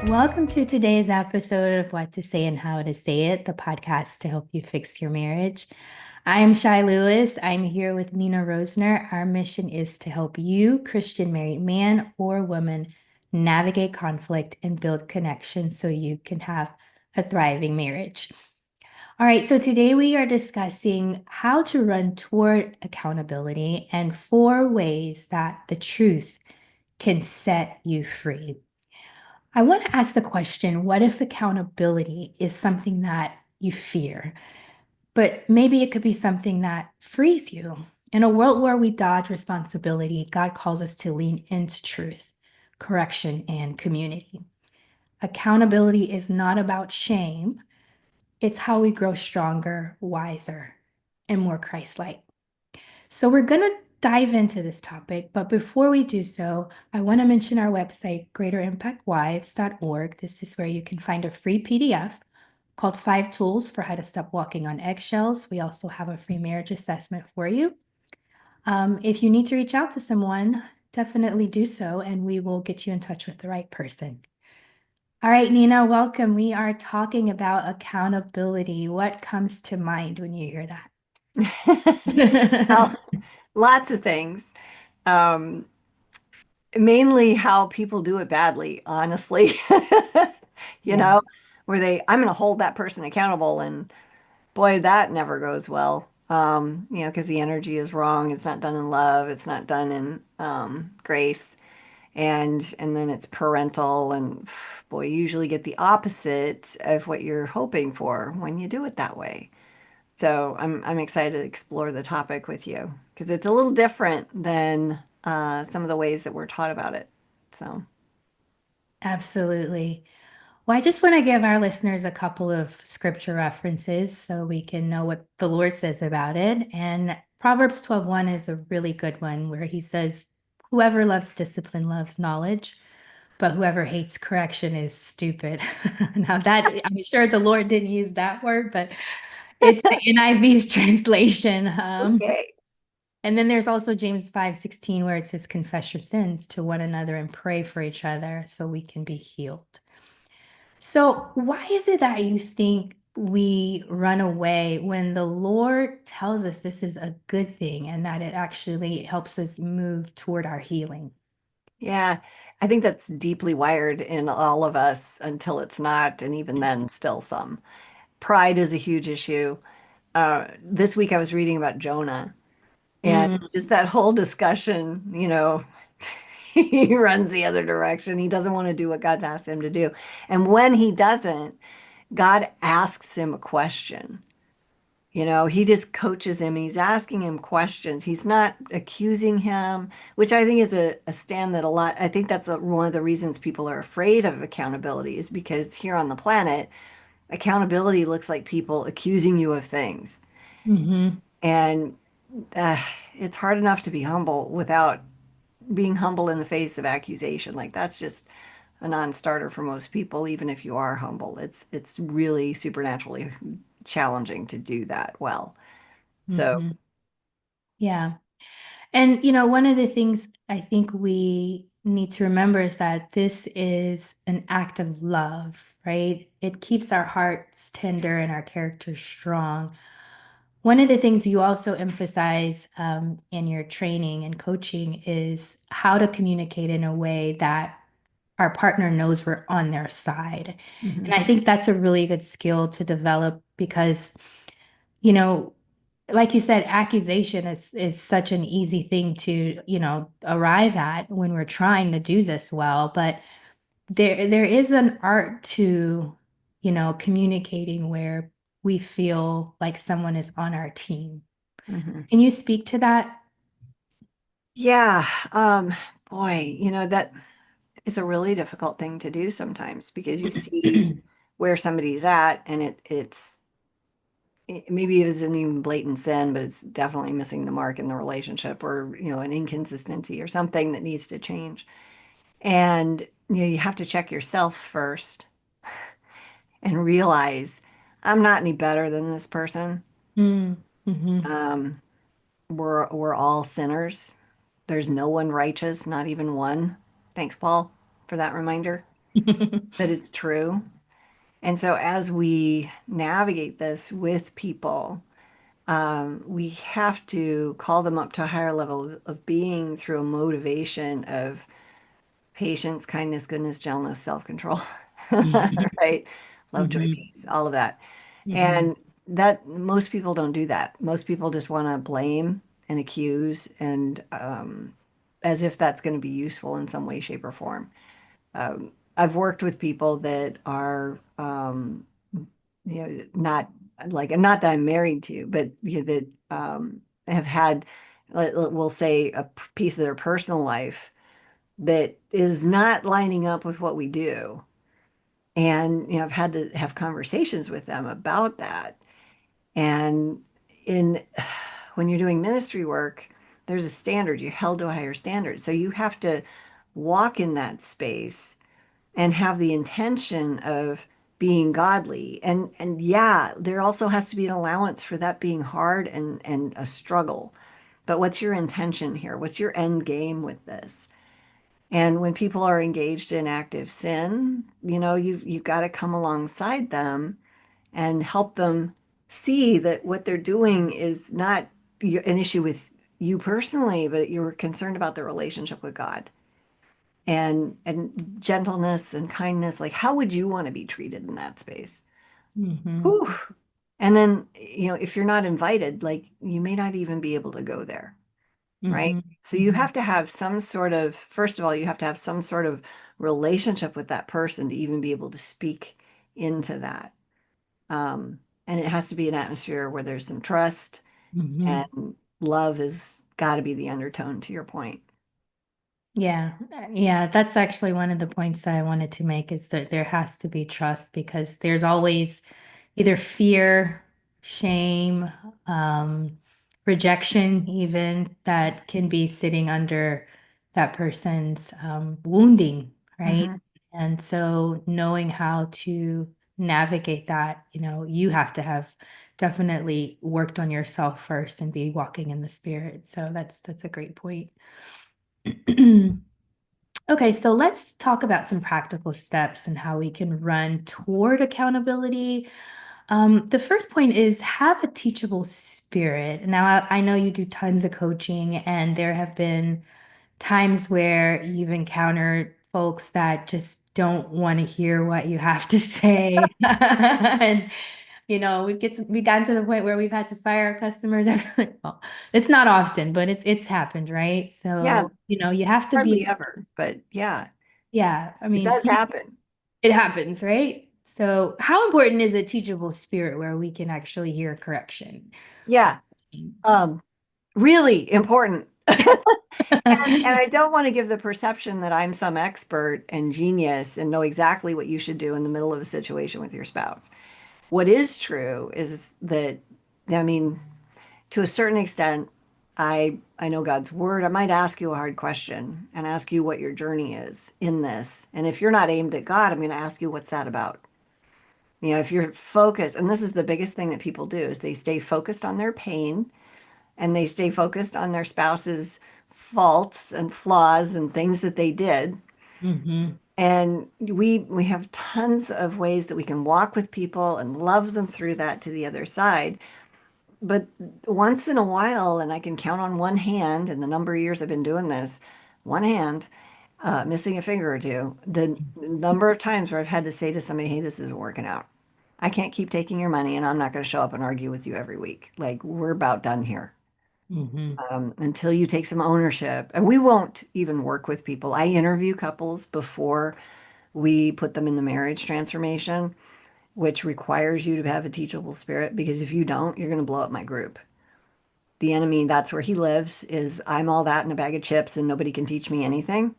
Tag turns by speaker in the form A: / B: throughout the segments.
A: Welcome to today's episode of What to Say and How to Say It, the podcast to help you fix your marriage. I am Shy Lewis. I'm here with Nina Roesner. Our mission is to help you, Christian married man or woman, navigate conflict and build connection so you can have a thriving marriage. All right, so today we are discussing how to run toward accountability and 4 ways that the truth can set you free. I want to ask the question, what if accountability is something that you fear, but maybe it could be something that frees you? In a world where we dodge responsibility, God calls us to lean into truth, correction, and community. Accountability is not about shame, it's how we grow stronger, wiser, and more Christ-like. So we're going to dive into this topic, but before we do so, I want to mention our website, greaterimpactwives.org. This is where you can find a free PDF called 5 Tools for How to Stop Walking on Eggshells. We also have a free marriage assessment for you. If you need to reach out to someone, definitely do so, and we will get you in touch with the right person. All right, Nina, welcome. We are talking about accountability. What comes to mind when you hear
B: Well,
A: that?
B: lots of things. Um, Mainly how people do it badly, honestly. You
A: Yeah.
B: know, I'm going to hold that person accountable, and boy, that never goes well. Because the energy is wrong. It's not done in love. It's not done in grace, and then it's parental, and boy, you usually get the opposite of what you're hoping for when you do it that way. So I'm excited to explore the topic with you because it's a little different than some of the ways that we're taught about it. So
A: Absolutely. Well, I just want to give our listeners a couple of scripture references so we can know what the Lord says about it. And Proverbs 12:1 is a really good one where he says, whoever loves discipline loves knowledge, but whoever hates correction is stupid. Now that I'm sure the Lord didn't use that word, but it's the NIV's translation.
B: okay.
A: And then there's also James 5:16 where it says, confess your sins to one another and pray for each other so we can be healed. So, why is it that you think we run away when the Lord tells us this is a good thing and that it actually helps us move toward our healing?
B: Yeah, I think that's deeply wired in all of us until it's not, and even then, still some. Pride is a huge issue. This week I was reading about Jonah and
A: Mm,
B: just that whole discussion, he runs the other direction. He doesn't want to do what God's asked him to do. And when he doesn't, God asks him a question. He just coaches him. He's asking him questions. He's not accusing him, which I think is a stand that I think that's one of the reasons people are afraid of accountability is because here on the planet, accountability looks like people accusing you of things.
A: hmm
B: And uh, it's hard enough to be humble without being humble in the face of accusation. Like that's just a non-starter for most people, even if you are humble. It's really supernaturally challenging to do that well. So,
A: hmm Yeah. And, one of the things I think we need to remember is that this is an act of love, right? It keeps our hearts tender and our character strong. One of the things you also emphasize in your training and coaching is how to communicate in a way that our partner knows we're on their side. And
B: mhm,
A: I think that's a really good skill to develop because, you know, like you said, accusation is such an easy thing to, arrive at when we're trying to do this well. But there is an art to, communicating where we feel like someone is on our team.
B: mhm.
A: Can you speak to that?
B: Yeah, boy, that is a really difficult thing to do sometimes because you see where somebody's at and maybe it isn't even blatant sin, but it's definitely missing the mark in the relationship or, an inconsistency or something that needs to change. And, you have to check yourself first and realize I'm not any better than this person.
A: Mm-hmm.
B: Um, we're all sinners. There's no one righteous, not even one. Thanks, Paul, for that reminder. but it's true. And so as we navigate this with people, we have to call them up to a higher level of being through a motivation of patience, kindness, goodness, gentleness, self-control, right? Love, joy,
A: Mhm.
B: peace, all of that.
A: Mhm.
B: And that most people don't do that. Most people just want to blame and accuse and as if that's going to be useful in some way, shape, or form. I've worked with people that are, not like, not that I'm married to, but that have had, we'll say, a piece of their personal life that is not lining up with what we do. And, I've had to have conversations with them about that. And in when you're doing ministry work, there's a standard. You're held to a higher standard. So you have to walk in that space and have the intention of being godly. And yeah, there also has to be an allowance for that being hard and a struggle. But what's your intention here? What's your end game with this? And when people are engaged in active sin, you've got to come alongside them and help them see that what they're doing is not an issue with you personally, but you're concerned about their relationship with God and gentleness and kindness. Like, how would you want to be treated in that space?
A: Mhm.
B: Whew. And then, if you're not invited, like you may not even be able to go there, right?
A: Mhm.
B: So you
A: Mhm.
B: have to have some sort of, first of all, you have to have some sort of relationship with that person to even be able to speak into that. And it has to be an atmosphere where there's some trust
A: Mhm.
B: and love has got to be the undertone to your point.
A: Yeah, yeah, that's actually one of the points that I wanted to make is that there has to be trust because there's always either fear, shame, um, rejection, even that can be sitting under that person's wounding, right?
B: Hmm.
A: And so knowing how to navigate that, you have to have definitely worked on yourself first and be walking in the spirit. So that's a great point. Okay, so let's talk about some practical steps and how we can run toward accountability. The first point is have a teachable spirit. Now, I know you do tons of coaching, and there have been times where you've encountered folks that just don't want to hear what you have to say. And we've gotten to the point where we've had to fire our customers. Well, it's not often, but it's happened, right?
B: Yeah,
A: So, you have to
B: hardly
A: be,
B: ever, but yeah,
A: yeah, I
B: it
A: mean,
B: does happen.
A: it happens, right? So, how important is a teachable spirit where we can actually hear correction?
B: Yeah, um, really important. And I don't want to give the perception that I'm some expert and genius and know exactly what you should do in the middle of a situation with your spouse. What is true is that, I mean, to a certain extent, I know God's word. I might ask you a hard question and ask you what your journey is in this. And if you're not aimed at God, I'm going to ask you what's that about? If you're focused, and this is the biggest thing that people do is they stay focused on their pain and they stay focused on their spouse's faults and flaws and things that they did.
A: Hmm.
B: And we have tons of ways that we can walk with people and love them through that to the other side. But once in a while, and I can count on one hand, in the number of years I've been doing this, one hand, missing a finger or two, the number of times where I've had to say to somebody, hey, this isn't working out. I can't keep taking your money, and I'm not going to show up and argue with you every week. Like, we're about done here.
A: Hmm.
B: Until you take some ownership. And we won't even work with people. I interview couples before we put them in the marriage transformation, which requires you to have a teachable spirit, because if you don't, you're going to blow up my group. The enemy, that's where he lives, is I'm all that in a bag of chips and nobody can teach me anything.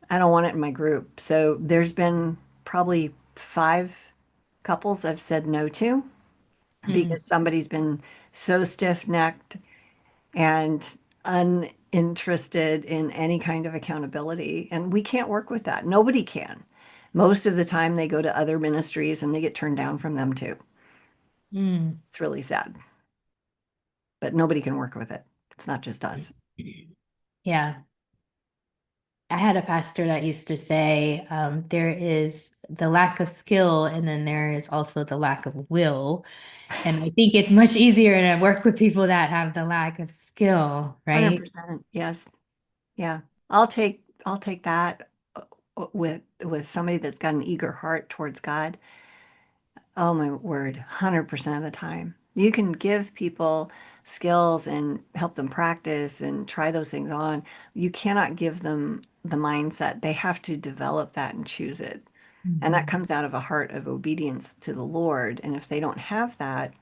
B: I don't want it in my group. So there's been probably 5 couples I've said no to
A: Mm.
B: because somebody's been so stiff-necked and uninterested in any kind of accountability. And we can't work with that. Nobody can. Most of the time, they go to other ministries and they get turned down from them too.
A: Mm.
B: It's really sad, but nobody can work with it. It's not just us.
A: Yeah. I had a pastor that used to say, there is the lack of skill, and then there is also the lack of will. And I think it's much easier to work with people that have the lack of skill, right?
B: 100%. Yes. Yeah. I'll take that with somebody that's got an eager heart towards God. Oh my word, 100% of the time. You can give people skills and help them practice and try those things on. You cannot give them the mindset. They have to develop that and choose it. And that
A: Mhm.
B: comes out of a heart of obedience to the Lord. And if they don't have that,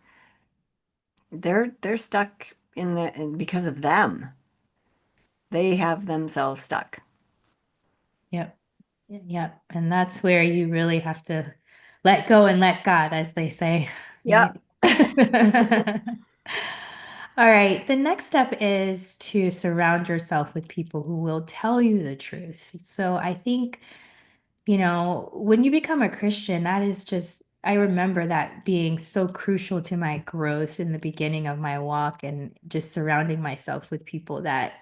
B: they're stuck in the and because of them. They have themselves stuck.
A: Yep. Yep. And that's where you really have to let go and let God, as they say, right?
B: Yep.
A: All right. The next step is to surround yourself with people who will tell you the truth. So I think, when you become a Christian, that is just, I remember that being so crucial to my growth in the beginning of my walk and just surrounding myself with people that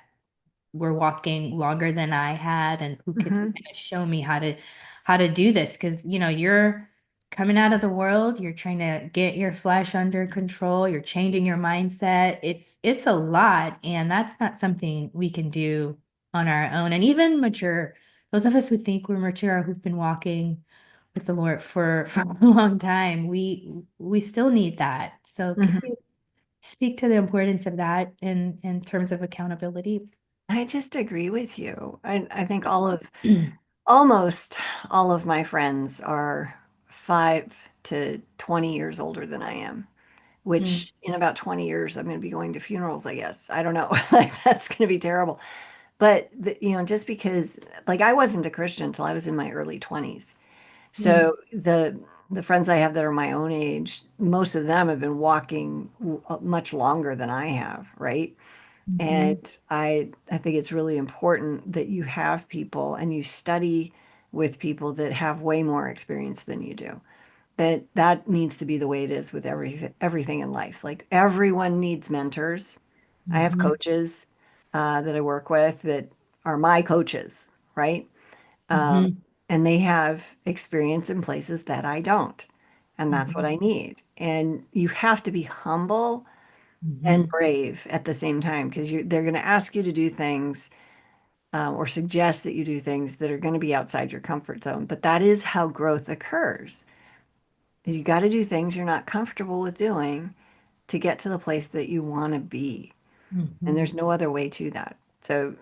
A: were walking longer than I had and who could
B: Hmm.
A: kind of show me how to do this. Because you're coming out of the world, you're trying to get your flesh under control, you're changing your mindset. It's a lot, and that's not something we can do on our own. And even mature, those of us who think we're mature, who've been walking with the Lord for a long time, we still need that. So could
B: Hmm.
A: you speak to the importance of that in terms of accountability?
B: I just agree with you. I think almost all of my friends are 5 to 20 years older than I am,
A: Mm,
B: which in about 20 years, I'm going to be going to funerals, I guess. I don't know. Like, that's going to be terrible. But, just because, like, I wasn't a Christian until I was in my early 20s.
A: mm,
B: So the friends I have that are my own age, most of them have been walking much longer than I have, right?
A: mhm,
B: And I think it's really important that you have people and you study with people that have way more experience than you do. That needs to be the way it is with everything in life. Like everyone needs mentors. I have
A: mhm,
B: coaches that I work with that are my coaches, right? Um,
A: mhm,
B: and they have experience in places that I don't. And that's what
A: mhm,
B: I need. And you have to be humble and
A: mhm,
B: brave at the same time because they're going to ask you to do things or suggest that you do things that are going to be outside your comfort zone. But that is how growth occurs. You got to do things you're not comfortable with doing to get to the place that you want to be. And
A: mhm.
B: there's no other way to that. So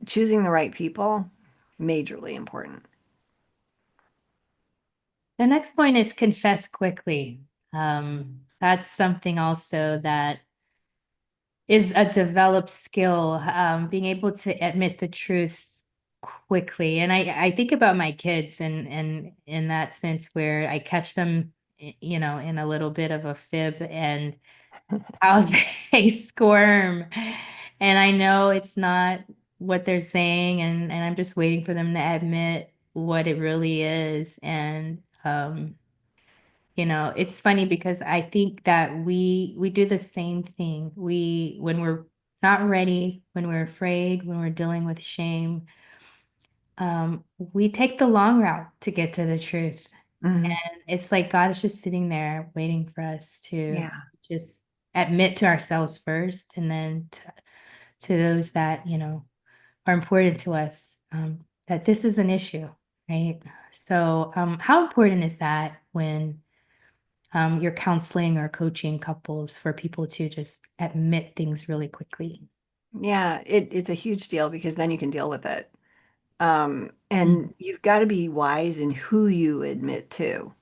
B: choosing the right people, majorly important.
A: The next point is confess quickly. That's something also that is a developed skill, being able to admit the truth quickly. And I think about my kids and in that sense where I catch them, in a little bit of a fib and how they squirm. And I know it's not what they're saying, and I'm just waiting for them to admit what it really is. And it's funny because I think that we do the same thing. When we're not ready, when we're afraid, when we're dealing with shame, we take the long route to get to the truth.
B: Hmm.
A: And it's like God is just sitting there waiting for us to
B: Yeah.
A: just admit to ourselves first, and then to those that, are important to us, that this is an issue, right? So, how important is that when you're counseling or coaching couples for people to just admit things really quickly?
B: Yeah, it's a huge deal because then you can deal with it.
A: Mm,
B: And you've got to be wise in who you admit to.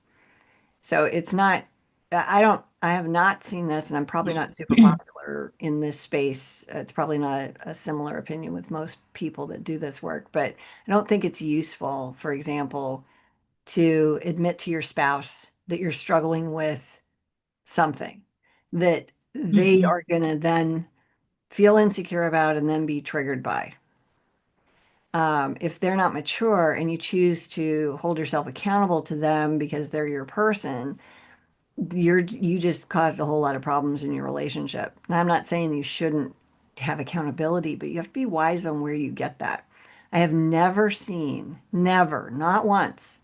B: So it's not, I have not seen this, and I'm probably not super popular in this space. It's probably not a similar opinion with most people that do this work, but I don't think it's useful, for example, to admit to your spouse that you're struggling with something that they
A: mhm,
B: are going to then feel insecure about and then be triggered by. If they're not mature and you choose to hold yourself accountable to them because they're your person, you just caused a whole lot of problems in your relationship. And I'm not saying you shouldn't have accountability, but you have to be wise on where you get that. I have never seen, never, not once,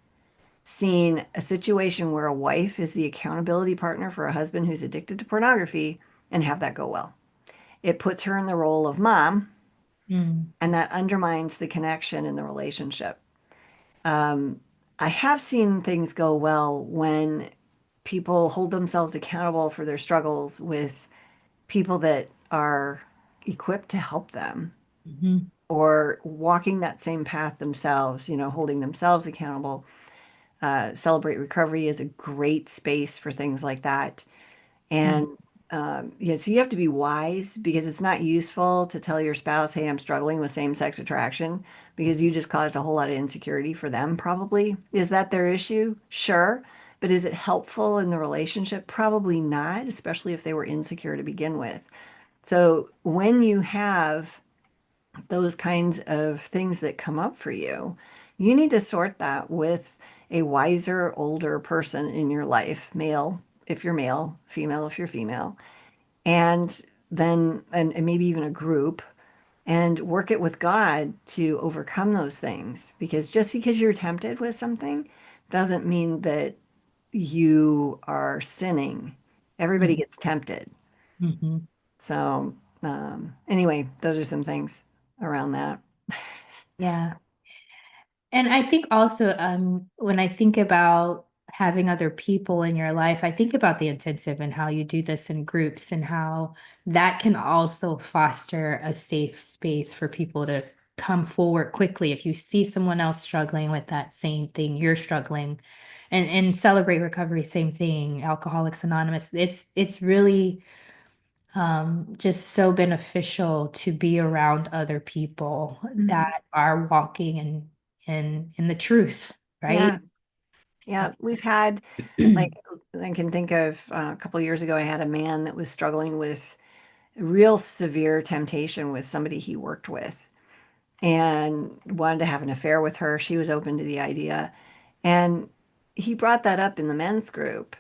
B: seen a situation where a wife is the accountability partner for a husband who's addicted to pornography and have that go well. It puts her in the role of mom,
A: Mm,
B: and that undermines the connection in the relationship. Um, I have seen things go well when people hold themselves accountable for their struggles with people that are equipped to help them
A: mhm,
B: or walking that same path themselves, holding themselves accountable. Celebrate Recovery is a great space for things like that.
A: mm,
B: And so you have to be wise because it's not useful to tell your spouse, hey, I'm struggling with same-sex attraction because you just caused a whole lot of insecurity for them, probably. Is that their issue? Sure. But is it helpful in the relationship? Probably not, especially if they were insecure to begin with. So when you have those kinds of things that come up for you, you need to sort that with a wiser, older person in your life, male if you're male, female if you're female, and then and maybe even a group and work it with God to overcome those things. Because just because you're tempted with something doesn't mean that you are sinning. Everybody
A: mm,
B: gets tempted.
A: mhm.
B: So, anyway, those are some things around that.
A: Yeah. And I think also, when I think about having other people in your life, I think about the intensive and how you do this in groups and how that can also foster a safe space for people to come forward quickly. If you see someone else struggling with that same thing you're struggling, and Celebrate Recovery, same thing, Alcoholics Anonymous, it's really just so beneficial to be around other people
B: Mhm.
A: that are walking in the truth,
B: Yeah,
A: right? So,
B: yeah. We've had, like, I can think of a couple years ago, I had a man that was struggling with real severe temptation with somebody he worked with and wanted to have an affair with her. She was open to the idea. And he brought that up in the men's group.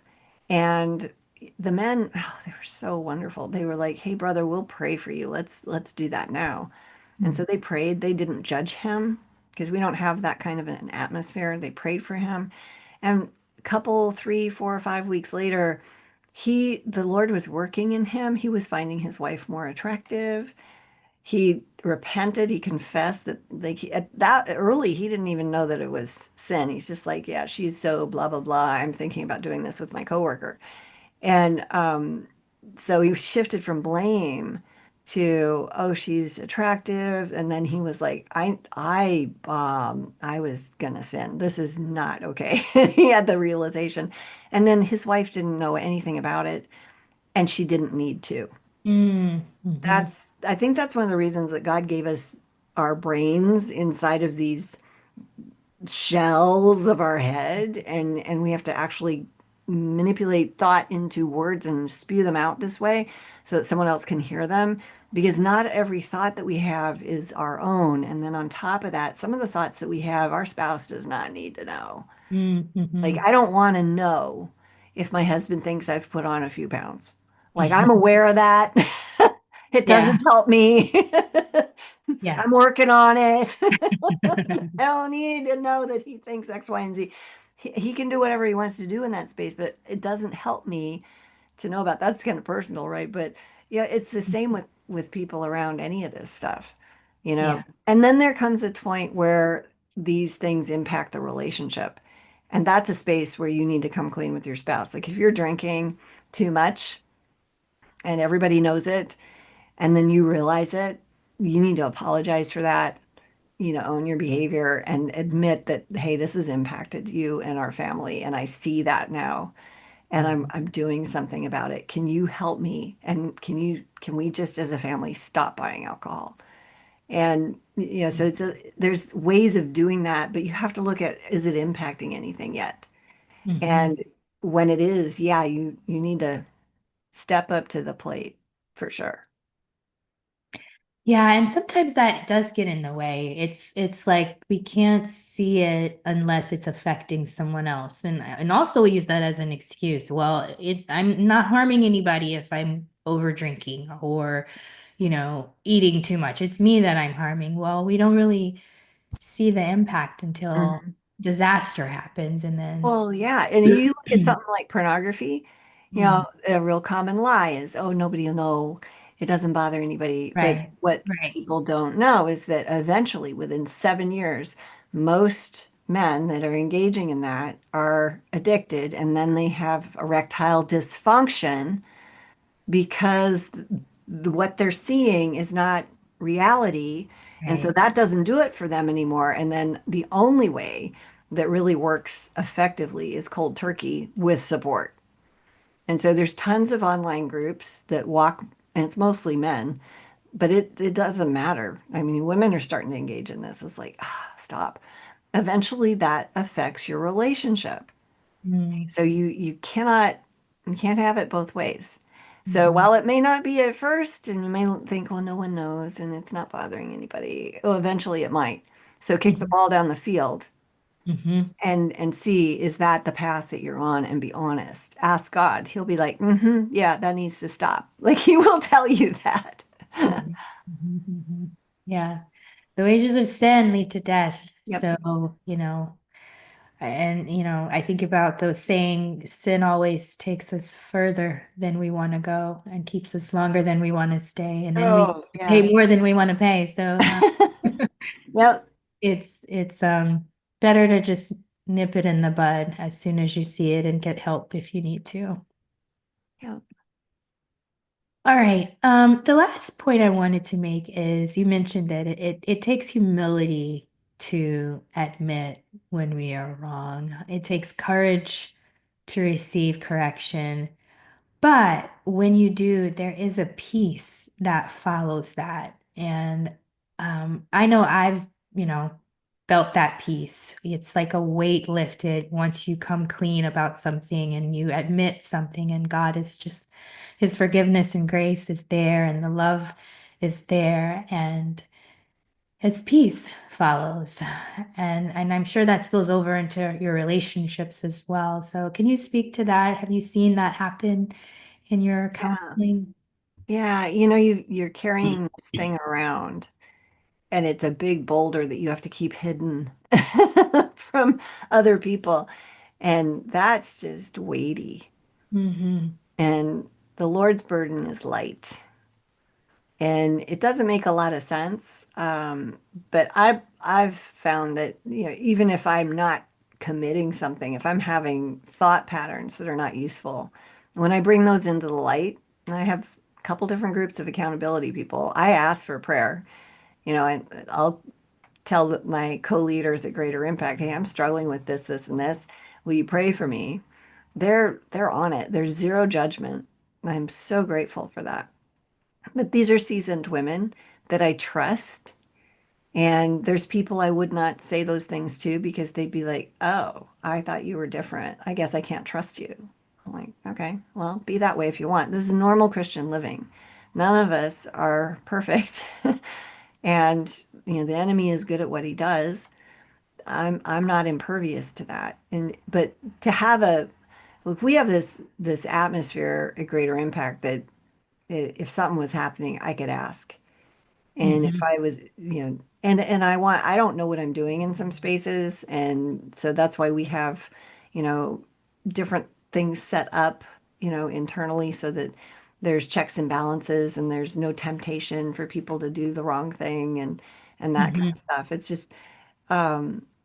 B: And the men, oh, they were so wonderful. They were like, "Hey, brother, we'll pray for you. Let's do that now." And so they prayed. They didn't judge him because we don't have that kind of an atmosphere. They prayed for him. And a couple, 3, 4, 5 weeks later, the Lord was working in him. He was finding his wife more attractive. He repented. He confessed that, like, at that early, he didn't even know that it was sin. He's just like, yeah, she's so blah blah blah. I'm thinking about doing this with my coworker. And so he shifted from blame to, oh, she's attractive. And then he was like, I was gonna sin. This is not okay. He had the realization. And then his wife didn't know anything about it, and she didn't need to.
A: mhm,
B: I think that's one of the reasons that God gave us our brains inside of these shells of our head, and we have to actually manipulate thought into words and spew them out this way so that someone else can hear them, because not every thought that we have is our own. And then on top of that, some of the thoughts that we have, our spouse does not need to know. Like,
A: mhm.
B: I don't want to know if my husband thinks I've put on a few pounds. Like, I'm aware of that. It doesn't
A: Yeah,
B: help me.
A: yeah.
B: I'm working on it. I don't need to know that he thinks X, Y, and Z. He can do whatever he wants to do in that space, but it doesn't help me to know about that's kind of personal, right? But yeah, it's the same with people around any of this stuff, you know.
A: Yeah.
B: And then there comes a point where these things impact the relationship. And that's a space where you need to come clean with your spouse. Like if you're drinking too much and everybody knows it, and then you realize it, you need to apologize for that, own your behavior and admit that, hey, this has impacted you and our family, and I see that now, and I'm doing something about it. Can you help me? And can we just as a family stop buying alcohol? And so there's ways of doing that, but you have to look at, is it impacting anything yet?
A: Mhm.
B: And when it is, yeah, you need to step up to the plate for sure.
A: Yeah, and sometimes that does get in the way. It's like we can't see it unless it's affecting someone else. And also we use that as an excuse. Well, I'm not harming anybody if I'm over drinking or, eating too much. It's me that I'm harming. Well, we don't really see the impact until
B: Mhm.
A: disaster happens and then
B: Well, yeah. And you look at something like pornography,
A: Mhm.
B: a real common lie is, oh, nobody will know. It doesn't bother anybody. But
A: Right,
B: what
A: right,
B: people don't know is that eventually, within 7 years, most men that are engaging in that are addicted, and then they have erectile dysfunction because what they're seeing is not reality. And so
A: right.
B: that doesn't do it for them anymore. And then the only way that really works effectively is cold turkey with support. And so there's tons of online groups that walk, and it's mostly men, but it doesn't matter. I mean, women are starting to engage in this. It's like, stop. Eventually that affects your relationship.
A: Mm,
B: So you can't have it both ways. So
A: mhm,
B: while it may not be at first, and you may think, well, no one knows and it's not bothering anybody, well, eventually it might. So kick the
A: mhm,
B: ball down the field
A: mhm,
B: and see, is that the path that you're on? And be honest. Ask God. He'll be like, yeah, that needs to stop. Like he will tell you that.
A: mhm, mhm, mhm. Yeah. The wages of sin lead to death.
B: Yep.
A: So, and I think about those saying sin always takes us further than we want to go and keeps us longer than we want to stay. And then we
B: Oh, yeah.
A: pay more than we want to pay. So
B: Yep.
A: it's better to just nip it in the bud as soon as you see it and get help if you need to.
B: Yep.
A: All right. The last point I wanted to make is you mentioned that it takes humility to admit when we are wrong. It takes courage to receive correction. But when you do, there is a peace that follows that. And I know I've felt that peace. It's like a weight lifted once you come clean about something and you admit something, and God is just, His forgiveness and grace is there, and the love is there, and His peace follows. And I'm sure that spills over into your relationships as well. So can you speak to that? Have you seen that happen in your
B: Yeah.
A: counseling?
B: Yeah. You're carrying this thing around. And it's a big boulder that you have to keep hidden from other people. And that's just weighty.
A: Hmm.
B: And the Lord's burden is light. And it doesn't make a lot of sense. But I've found that, even if I'm not committing something, if I'm having thought patterns that are not useful, when I bring those into the light, and I have a couple different groups of accountability people, I ask for prayer, and I'll tell my co-leaders at Greater Impact, hey, I'm struggling with this, this, and this. Will you pray for me? They're on it. There's zero judgment. I'm so grateful for that. But these are seasoned women that I trust. And there's people I would not say those things to because they'd be like, oh, I thought you were different. I guess I can't trust you. I'm like, okay, well, be that way if you want. This is normal Christian living. None of us are perfect. And the enemy is good at what he does. I'm not impervious to that. But to have a look, we have this atmosphere at Greater Impact that if something was happening, I could ask. And if
A: Hmm.
B: I was, and I don't know what I'm doing in some spaces. And so that's why we have, you know, different things set up, internally so that there's checks and balances and there's no temptation for people to do the wrong thing and that kind of
A: Hmm.
B: stuff. It's just,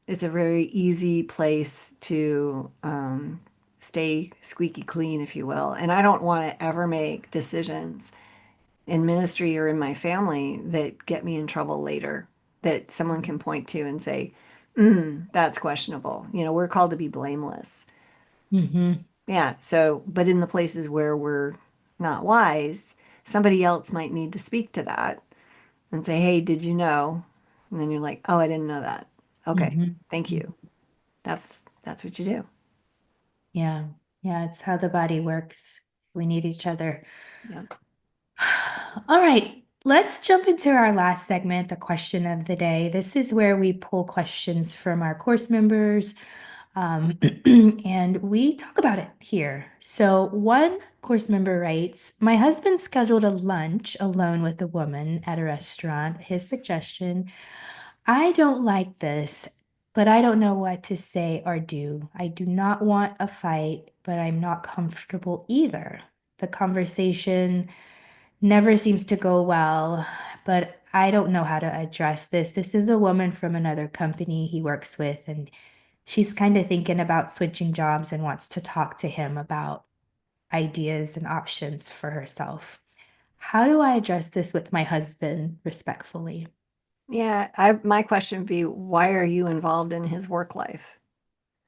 B: it's a very easy place to stay squeaky clean, if you will. And I don't want to ever make decisions in ministry or in my family that get me in trouble later, that someone can point to and say, that's questionable. We're called to be blameless.
A: Hmm.
B: Yeah. So, but in the places where we're not wise, somebody else might need to speak to that and say, hey, did you know? And then you're like, oh, I didn't know that. Okay.
A: Hmm.
B: Thank you. That's what you do.
A: Yeah. Yeah. It's how the body works. We need each other.
B: Yeah.
A: All right. Let's jump into our last segment, the question of the day. This is where we pull questions from our course members, and we talk about it here. So, one course member writes, my husband scheduled a lunch alone with a woman at a restaurant. His suggestion, I don't like this, but I don't know what to say or do. I do not want a fight, but I'm not comfortable either. The conversation never seems to go well, but I don't know how to address this. This is a woman from another company he works with, and she's kind of thinking about switching jobs and wants to talk to him about ideas and options for herself. How do I address this with my husband respectfully?
B: Yeah, my question would be, why are you involved in his work life?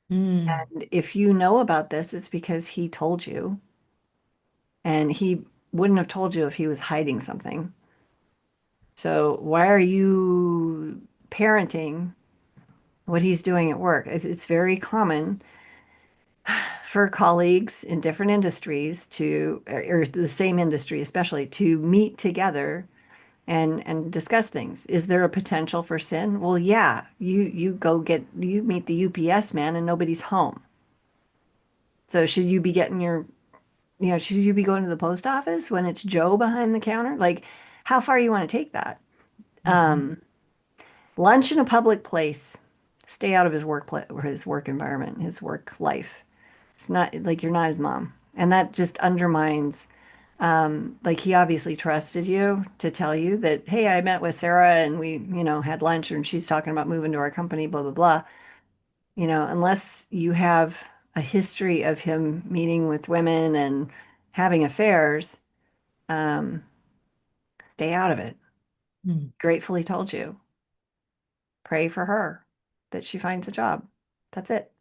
A: Mm,
B: And if you know about this, it's because he told you, and he wouldn't have told you if he was hiding something. So why are you parenting what he's doing at work? It's very common for colleagues in different industries or the same industry especially, to meet together and discuss things. Is there a potential for sin? Well, yeah, you meet the UPS man and nobody's home. So should you be going to the post office when it's Joe behind the counter? Like, how far you want to take that?
A: mhm,
B: Um, Lunch in a public place. Stay out of his workplace or his work environment, his work life. It's not like you're not his mom. And that just undermines, like he obviously trusted you to tell you that, hey, I met with Sarah and we, had lunch and she's talking about moving to our company, blah, blah, blah. Unless you have a history of him meeting with women and having affairs, um, stay out of it.
A: mm.
B: Gratefully told you. Pray for her that she finds a job. That's it.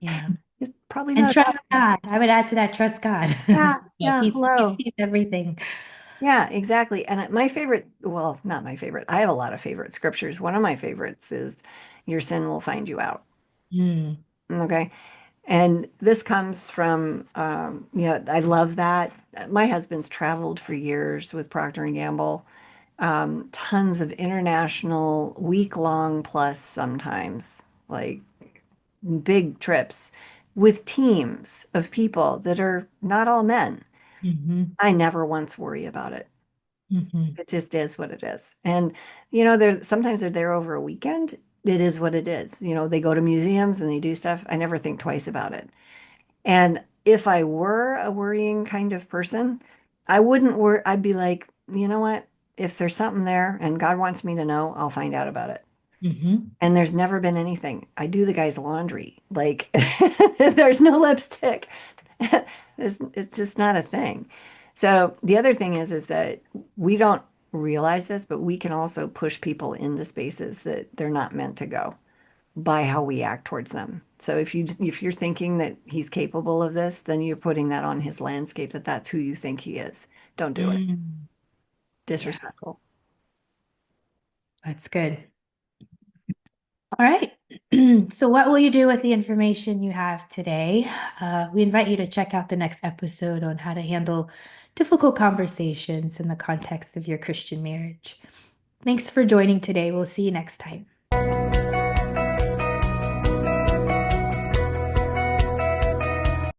A: Yeah.
B: It's probably
A: And
B: not a bad
A: trust
B: idea.
A: God. I would add to that, trust God.
B: Yeah,
A: Yeah,
B: yeah,
A: he
B: hello.
A: sees everything.
B: Yeah, exactly. And my favorite, well, not my favorite. I have a lot of favorite scriptures. One of my favorites is your sin will find you out.
A: Mm,
B: Okay. And this comes from, I love that. My husband's traveled for years with Procter and Gamble, tons of international, week-long plus sometimes, like big trips with teams of people that are not all men.
A: hmm
B: I never once worry about it.
A: hmm
B: It just is what it is. And, sometimes they're there over a weekend. It is what it is. They go to museums and they do stuff. I never think twice about it. And if I were a worrying kind of person, I wouldn't worry. I'd be like, you know what? If there's something there and God wants me to know, I'll find out about it.
A: hmm
B: And there's never been anything. I do the guy's laundry. Like, there's no lipstick. It's just not a thing. So the other thing is that we don't realize this, but we can also push people into spaces that they're not meant to go by how we act towards them. So if you're thinking that he's capable of this, then you're putting that on his landscape that that's who you think he is. Don't do it.
A: Mm, yeah,
B: Disrespectful.
A: that's good. All right. So, what will you do with the information you have today? We invite you to check out the next episode on how to handle difficult conversations in the context of your Christian marriage. Thanks for joining today. We'll see you next time.